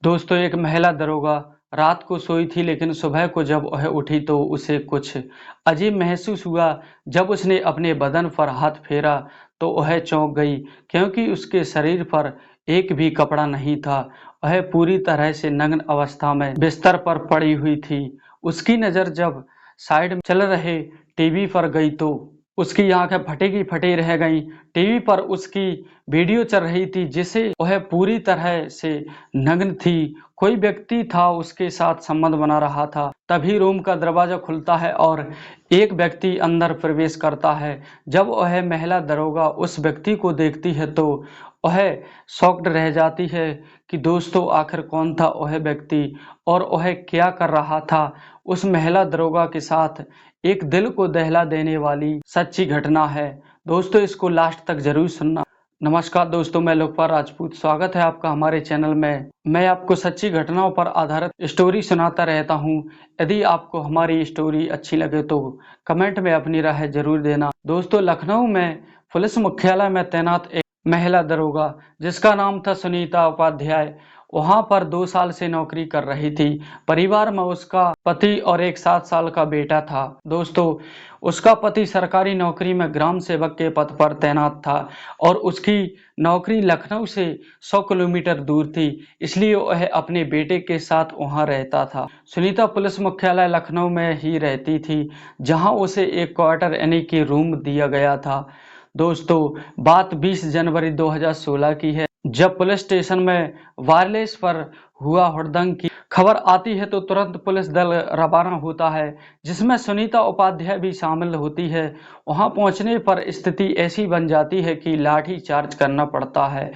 दोस्तों, एक महिला दरोगा रात को सोई थी, लेकिन सुबह को जब वह उठी तो उसे कुछ अजीब महसूस हुआ। जब उसने अपने बदन पर हाथ फेरा तो वह चौंक गई, क्योंकि उसके शरीर पर एक भी कपड़ा नहीं था। वह पूरी तरह से नग्न अवस्था में बिस्तर पर पड़ी हुई थी। उसकी नज़र जब साइड में चल रहे टीवी पर गई तो उसकी आंखें फटी की फटी रह गईं। टीवी पर उसकी वीडियो चल रही थी, जिसे वह पूरी तरह से नग्न थी। कोई व्यक्ति था उसके साथ संबंध बना रहा था। तभी रूम का दरवाजा खुलता है और एक व्यक्ति अंदर प्रवेश करता है। जब वह महिला दरोगा उस व्यक्ति को देखती है तो वह शॉक्ड रह जाती है कि दोस्तों, आखिर कौन था वह व्यक्ति और वह क्या कर रहा था। उस महिला दरोगा के साथ एक दिल को दहला देने वाली सच्ची घटना है। दोस्तों, इसको लास्ट तक जरूर सुनना। नमस्कार दोस्तों, मैं लोकपाल राजपूत, स्वागत है आपका हमारे चैनल में। मैं आपको सच्ची घटनाओं पर आधारित स्टोरी सुनाता रहता हूं। यदि आपको हमारी स्टोरी अच्छी लगे तो कमेंट में अपनी राय जरूर देना। दोस्तों, लखनऊ में पुलिस मुख्यालय में तैनात एक महिला दरोगा, जिसका नाम था सुनीता उपाध्याय, वहां पर 2 साल से नौकरी कर रही थी। परिवार में उसका पति और एक 7 साल का बेटा था। दोस्तों, उसका पति सरकारी नौकरी में ग्राम सेवक के पद पर तैनात था और उसकी नौकरी लखनऊ से 100 किलोमीटर दूर थी, इसलिए वह अपने बेटे के साथ वहां रहता था। सुनीता पुलिस मुख्यालय लखनऊ में ही रहती थी, जहां उसे एक क्वार्टर यानी कि रूम दिया गया था। दोस्तों, बात 20 जनवरी 2016 की है। जब पुलिस स्टेशन में वायरलेस पर हुआ हुड़दंग की खबर आती है तो तुरंत पुलिस दल रवाना होता है, जिसमें सुनीता उपाध्याय भी शामिल होती है। वहां पहुंचने पर स्थिति ऐसी बन जाती है कि लाठी चार्ज करना पड़ता है।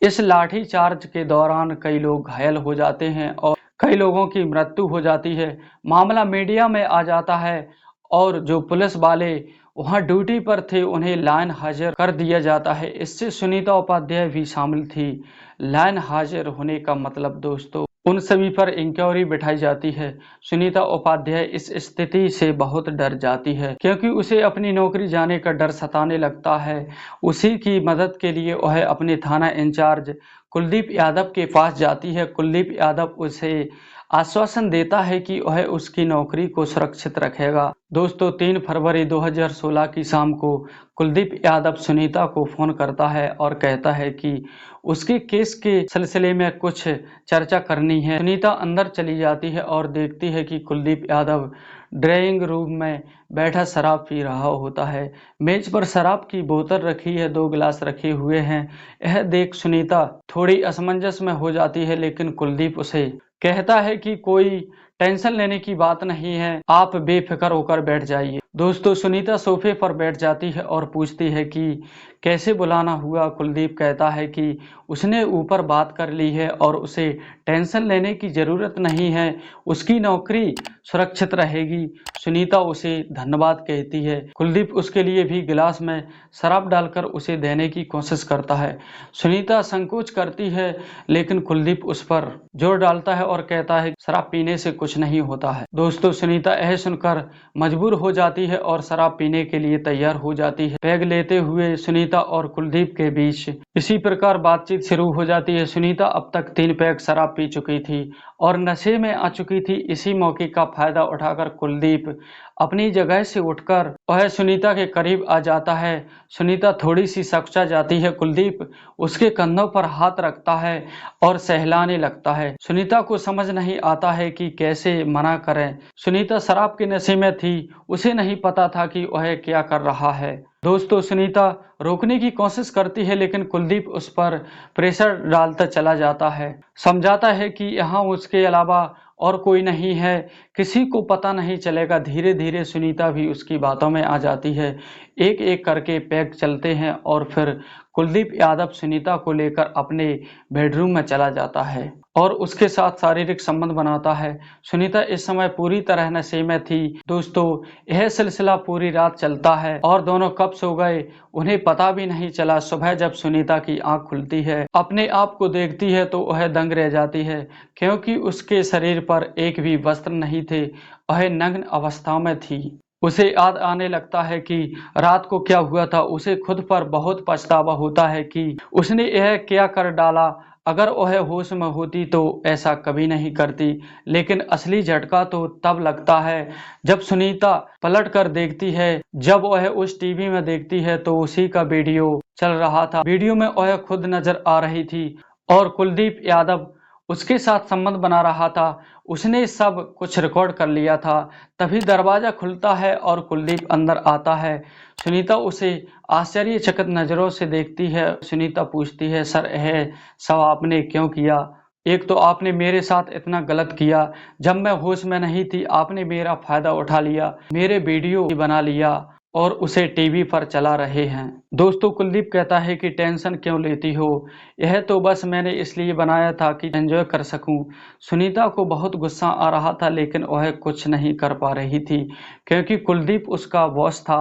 इस लाठी चार्ज के दौरान कई लोग घायल हो जाते हैं और कई लोगों की मृत्यु हो जाती है। मामला मीडिया में आ जाता है और जो पुलिस वाले वहां ड्यूटी पर थे उन्हें लाइन हाजिर कर दिया जाता है। इससे सुनीता उपाध्याय भी शामिल थी। लाइन हाजिर होने का मतलब दोस्तों, उन सभी पर इंक्वायरी बिठाई जाती है। सुनीता उपाध्याय इस स्थिति से बहुत डर जाती है, क्योंकि उसे अपनी नौकरी जाने का डर सताने लगता है। उसी की मदद के लिए वह अपने थाना इंचार्ज कुलदीप यादव के पास जाती है। कुलदीप यादव उसे आश्वासन देता है कि वह उसकी नौकरी को सुरक्षित रखेगा। दोस्तों, 3 फरवरी 2016 की शाम को कुलदीप यादव सुनीता को फोन करता है और कहता है कि उसके केस के सिलसिले में कुछ चर्चा करनी है। सुनीता अंदर चली जाती है और देखती है कि कुलदीप यादव ड्राइंग रूम में बैठा शराब पी रहा होता है। मेज पर शराब की बोतल रखी है, 2 गिलास रखे हुए हैं। यह देख सुनीता थोड़ी असमंजस में हो जाती है, लेकिन कुलदीप उसे कहता है कि कोई टेंशन लेने की बात नहीं है, आप बेफिक्र होकर बैठ जाइए। दोस्तों, सुनीता सोफे पर बैठ जाती है और पूछती है कि कैसे बुलाना हुआ। कुलदीप कहता है कि उसने ऊपर बात कर ली है और उसे टेंशन लेने की ज़रूरत नहीं है, उसकी नौकरी सुरक्षित रहेगी। सुनीता उसे धन्यवाद कहती है। कुलदीप उसके लिए भी गिलास में शराब डालकर उसे देने की कोशिश करता है। सुनीता संकोच करती है, लेकिन कुलदीप उस पर जोर डालता है और कहता है शराब पीने से कुछ नहीं होता है। दोस्तों, सुनीता यह सुनकर मजबूर हो जाती है और शराब पीने के लिए तैयार हो जाती है। पैग लेते हुए सुनीता और कुलदीप के बीच इसी प्रकार बातचीत शुरू हो जाती है। सुनीता अब तक 3 पैग शराब पी चुकी थी और नशे में आ चुकी थी। इसी मौके का फायदा उठाकर कुलदीप अपनी जगह से उठकर वह सुनीता के करीब आ जाता है। सुनीता थोड़ी सी सकचा जाती है। कुलदीप उसके कंधों पर हाथ रखता है और सहलाने लगता है। सुनीता को समझ नहीं आता है कि कैसे मना करें। सुनीता शराब के नशे में थी, उसे नहीं पता था कि वह क्या कर रहा है। दोस्तों, सुनीता रोकने की कोशिश करती है, लेकिन कुलदीप उस पर प्रेशर डालता चला जाता है। समझाता है कि यहाँ उसके अलावा और कोई नहीं है, किसी को पता नहीं चलेगा। धीरे धीरे सुनीता भी उसकी बातों में आ जाती है। एक एक करके पैग चलते हैं और फिर कुलदीप यादव सुनीता को लेकर अपने बेडरूम में चला जाता है और उसके साथ शारीरिक संबंध बनाता है। सुनीता इस समय पूरी तरह नशे में थी। दोस्तों, यह सिलसिला पूरी रात चलता है और दोनों कब सो गए उन्हें पता भी नहीं चला। सुबह जब सुनीता की आंख खुलती है, अपने आप को देखती है तो वह दंग रह जाती है, क्योंकि उसके शरीर पर एक भी वस्त्र नहीं थे। वह नग्न अवस्था में थी। उसे याद आने लगता है कि रात को क्या हुआ था। उसे खुद पर बहुत पछतावा होता है कि उसने यह क्या कर डाला। अगर वह होश में होती तो ऐसा कभी नहीं करती। लेकिन असली झटका तो तब लगता है जब सुनीता पलट कर देखती है। जब वह उस टीवी में देखती है तो उसी का वीडियो चल रहा था। वीडियो में वह खुद नजर आ रही थी और कुलदीप यादव उसके साथ संबंध बना रहा था। उसने सब कुछ रिकॉर्ड कर लिया था। तभी दरवाजा खुलता है और कुलदीप अंदर आता है। सुनीता उसे आश्चर्यचकित नजरों से देखती है। सुनीता पूछती है, सर यह सब आपने क्यों किया? एक तो आपने मेरे साथ इतना गलत किया, जब मैं होश में नहीं थी आपने मेरा फायदा उठा लिया, मेरे वीडियो बना लिया और उसे टीवी पर चला रहे हैं। दोस्तों कुलदीप कहता है कि टेंशन क्यों लेती हो, यह तो बस मैंने इसलिए बनाया था कि एंजॉय कर सकूं। सुनीता को बहुत गुस्सा आ रहा था लेकिन वह कुछ नहीं कर पा रही थी क्योंकि कुलदीप उसका बॉस था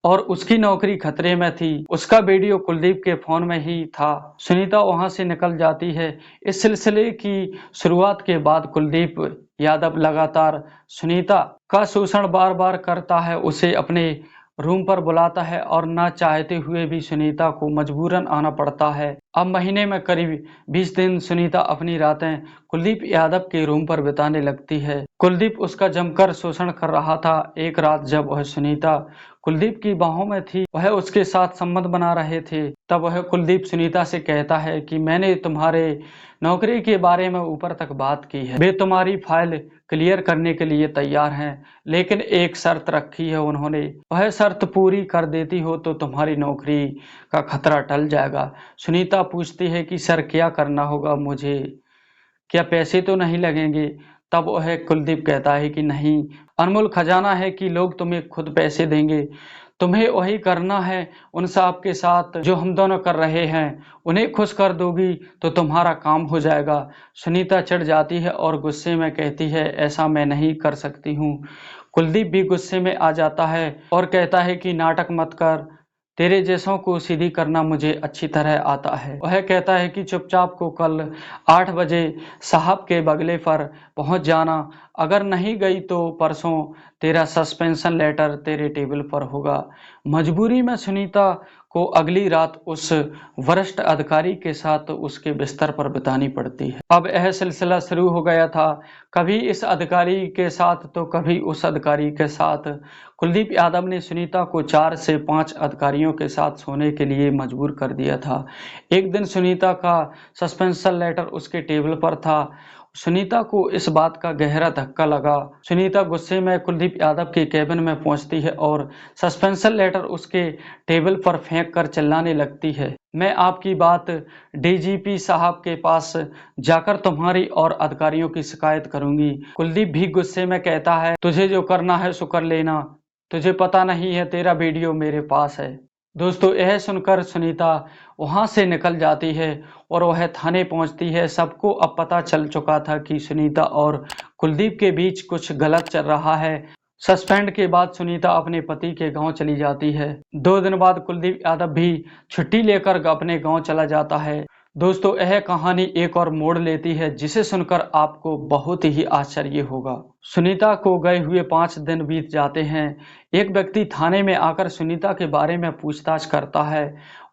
और उसकी नौकरी खतरे में थी। उसका वीडियो कुलदीप के फोन में ही था। सुनीता वहां से निकल जाती है। इस सिलसिले की शुरुआत के बाद कुलदीप यादव लगातार सुनीता का शोषण बार बार करता है, उसे अपने रूम पर बुलाता है और ना चाहते हुए भी सुनीता को मजबूरन आना पड़ता है। अब महीने में करीब 20 दिन सुनीता अपनी रातें कुलदीप यादव के रूम पर बिताने लगती है। कुलदीप उसका जमकर शोषण कर रहा था। एक रात जब वह सुनीता कुलदीप की बाहों में थी, वह उसके साथ संबंध बना रहे थे, तब वह कुलदीप सुनीता से कहता है कि मैंने तुम्हारे नौकरी के बारे में ऊपर तक बात की है, वे तुम्हारी फाइल क्लियर करने के लिए तैयार हैं, लेकिन एक शर्त रखी है उन्होंने, वह शर्त पूरी कर देती हो तो तुम्हारी नौकरी का खतरा टल जाएगा। सुनीता पूछती है कि सर क्या करना होगा मुझे, क्या पैसे तो नहीं लगेंगे? तब वह कुलदीप कहता है कि नहीं, अनमोल खजाना है कि लोग तुम्हें खुद पैसे देंगे, तुम्हें वही करना है उन साहब के साथ जो हम दोनों कर रहे हैं, उन्हें खुश कर दोगी तो तुम्हारा काम हो जाएगा। सुनीता चिढ़ जाती है और गुस्से में कहती है ऐसा मैं नहीं कर सकती हूँ। कुलदीप भी गुस्से में आ जाता है और कहता है कि नाटक मत कर, तेरे जैसों को सीधी करना मुझे अच्छी तरह आता है। वह कहता है कि चुपचाप को कल 8 बजे साहब के बंगले पर पहुंच जाना, अगर नहीं गई तो परसों तेरा सस्पेंशन लेटर तेरे टेबल पर होगा। मजबूरी में सुनीता को अगली रात उस वरिष्ठ अधिकारी के साथ उसके बिस्तर पर बितानी पड़ती है। अब यह सिलसिला शुरू हो गया था, कभी इस अधिकारी के साथ तो कभी उस अधिकारी के साथ। कुलदीप यादव ने सुनीता को 4 से 5 अधिकारियों के साथ सोने के लिए मजबूर कर दिया था। एक दिन सुनीता का सस्पेंशन लेटर उसके टेबल पर था। सुनीता को इस बात का गहरा धक्का लगा। सुनीता गुस्से में कुलदीप यादव के केबिन में पहुंचती है और सस्पेंशन लेटर उसके टेबल पर फेंक कर चिल्लाने लगती है, मैं आपकी बात डीजीपी साहब के पास जाकर तुम्हारी और अधिकारियों की शिकायत करूंगी। कुलदीप भी गुस्से में कहता है, तुझे जो करना है सो कर लेना, तुझे पता नहीं है तेरा वीडियो मेरे पास है। दोस्तों यह सुनकर सुनीता वहां से निकल जाती है और वह थाने पहुंचती है। सबको अब पता चल चुका था कि सुनीता और कुलदीप के बीच कुछ गलत चल रहा है। सस्पेंड के बाद सुनीता अपने पति के गांव चली जाती है। 2 दिन बाद कुलदीप यादव भी छुट्टी लेकर अपने गांव चला जाता है। दोस्तों यह कहानी एक और मोड़ लेती है जिसे सुनकर आपको बहुत ही आश्चर्य होगा। सुनीता को गए हुए 5 दिन बीत जाते हैं। एक व्यक्ति थाने में आकर सुनीता के बारे में पूछताछ करता है।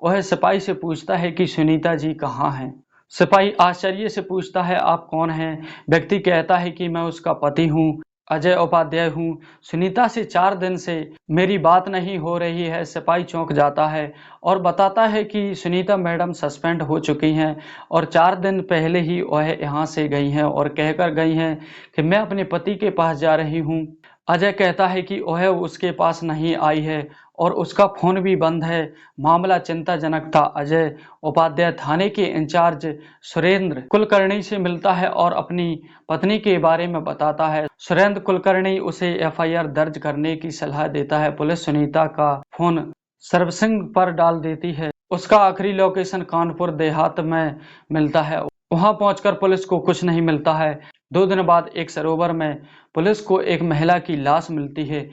वह सिपाही से पूछता है कि सुनीता जी कहाँ हैं? सिपाही आश्चर्य से पूछता है, आप कौन हैं? व्यक्ति कहता है कि मैं उसका पति हूँ, अजय उपाध्याय हूँ। सुनीता से 4 दिन से मेरी बात नहीं हो रही है। सिपाही चौंक जाता है और बताता है कि सुनीता मैडम सस्पेंड हो चुकी हैं और 4 दिन पहले ही वह यहाँ से गई हैं और कहकर गई हैं कि मैं अपने पति के पास जा रही हूँ। अजय कहता है कि वह उसके पास नहीं आई है और उसका फोन भी बंद है। मामला चिंताजनक था। अजय उपाध्याय थाने के इंचार्ज सुरेंद्र कुलकर्णी से मिलता है और अपनी पत्नी के बारे में बताता है। सुरेंद्र कुलकर्णी उसे एफआईआर दर्ज करने की सलाह देता है। पुलिस सुनीता का फोन सर्विसिंग पर डाल देती है। उसका आखिरी लोकेशन कानपुर देहात में मिलता है। वहां पहुंचकर पुलिस को कुछ नहीं मिलता है। 2 दिन बाद एक सरोवर में पुलिस को एक महिला की लाश मिलती है।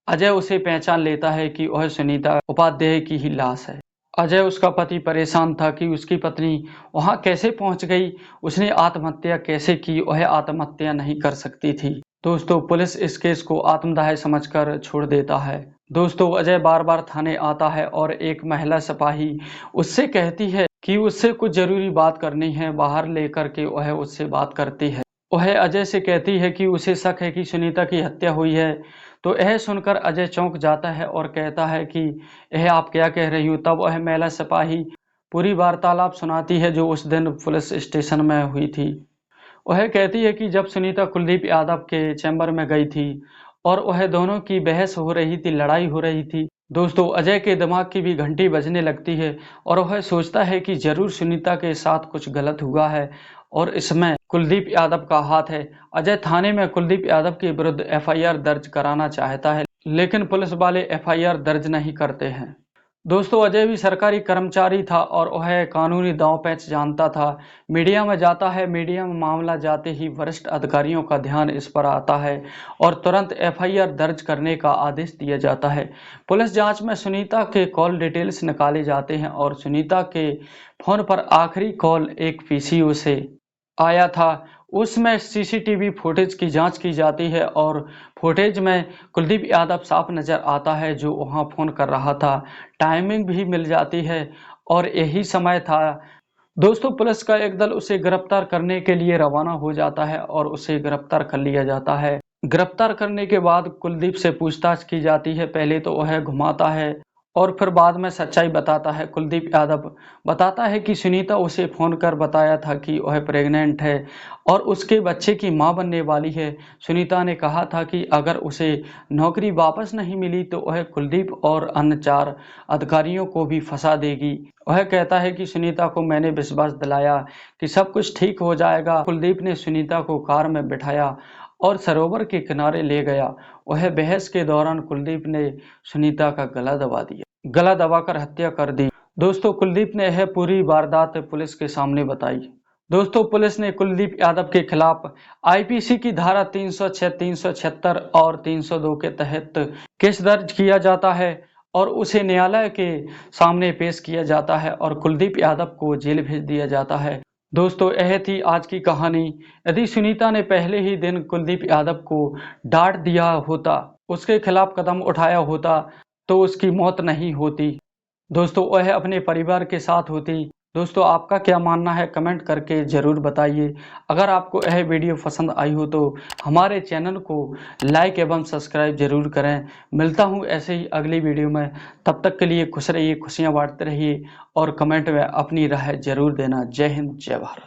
अजय उसे पहचान लेता है कि वह सुनीता उपाध्याय की ही लाश है। अजय उसका पति परेशान था कि उसकी पत्नी वहां कैसे पहुंच गई, उसने आत्महत्या कैसे की, वह आत्महत्या नहीं कर सकती थी। दोस्तों पुलिस इस केस को आत्मदाह समझकर छोड़ देता है। दोस्तों अजय बार बार थाने आता है और एक महिला सिपाही उससे कहती है कि उससे कुछ ज़रूरी बात करनी है, बाहर लेकर के वह उससे बात करती है। वह अजय से कहती है कि उसे शक है कि सुनीता की हत्या हुई है। तो यह सुनकर अजय चौंक जाता है और कहता है कि यह आप क्या कह रही हो? तब वह महिला सिपाही पूरी वार्तालाप सुनाती है जो उस दिन पुलिस स्टेशन में हुई थी। वह कहती है कि जब सुनीता कुलदीप यादव के चैम्बर में गई थी और वह दोनों की बहस हो रही थी, लड़ाई हो रही थी। दोस्तों, अजय के दिमाग की भी घंटी बजने लगती है और वह सोचता है कि ज़रूर सुनीता के साथ कुछ गलत हुआ है और इसमें कुलदीप यादव का हाथ है। अजय थाने में कुलदीप यादव के विरुद्ध एफआईआर दर्ज कराना चाहता है, लेकिन पुलिस वाले एफआईआर दर्ज नहीं करते हैं। दोस्तों, अजय भी सरकारी कर्मचारी था और वह कानूनी दांव-पेच जानता था। मीडिया में जाता है, मीडिया में मामला जाते ही वरिष्ठ अधिकारियों का ध्यान इस पर आता है और तुरंत एफआईआर दर्ज करने का आदेश दिया जाता है। पुलिस जांच में सुनीता के कॉल डिटेल्स निकाले जाते हैं और सुनीता के फ़ोन पर आखिरी कॉल एक पीसीओ से आया था। उसमें सीसीटीवी फुटेज की जांच की जाती है और फुटेज में कुलदीप यादव साफ नज़र आता है जो वहां फ़ोन कर रहा था। टाइमिंग भी मिल जाती है और यही समय था। दोस्तों, पुलिस का एक दल उसे गिरफ्तार करने के लिए रवाना हो जाता है और उसे गिरफ्तार कर लिया जाता है। गिरफ्तार करने के बाद कुलदीप से पूछताछ की जाती है। पहले तो वह घुमाता है और फिर बाद में सच्चाई बताता है। कुलदीप यादव बताता है कि सुनीता उसे फ़ोन कर बताया था कि वह प्रेग्नेंट है और उसके बच्चे की मां बनने वाली है। सुनीता ने कहा था कि अगर उसे नौकरी वापस नहीं मिली तो वह कुलदीप और अन्य 4 अधिकारियों को भी फंसा देगी। वह कहता है कि सुनीता को मैंने विश्वास दिलाया कि सब कुछ ठीक हो जाएगा। कुलदीप ने सुनीता को कार में बिठाया और सरोवर के किनारे ले गया। वह बहस के दौरान कुलदीप ने सुनीता का गला दबा दिया, गला दबाकर हत्या कर दी। दोस्तों, कुलदीप ने यह पूरी वारदात पुलिस के सामने बताई। दोस्तों, पुलिस ने कुलदीप यादव के खिलाफ आईपीसी की धारा 306, 376 और 302 के तहत केस दर्ज किया जाता है और उसे न्यायालय के सामने पेश किया जाता है और कुलदीप यादव को जेल भेज दिया जाता है। दोस्तों, यह थी आज की कहानी। यदि सुनीता ने पहले ही दिन कुलदीप यादव को डांट दिया होता, उसके खिलाफ कदम उठाया होता, तो उसकी मौत नहीं होती। दोस्तों, वह अपने परिवार के साथ होती। दोस्तों, आपका क्या मानना है कमेंट करके ज़रूर बताइए। अगर आपको यह वीडियो पसंद आई हो तो हमारे चैनल को लाइक एवं सब्सक्राइब ज़रूर करें। मिलता हूँ ऐसे ही अगली वीडियो में। तब तक के लिए खुश रहिए, खुशियाँ बांटते रहिए और कमेंट में अपनी राय ज़रूर देना। जय हिंद, जय भारत।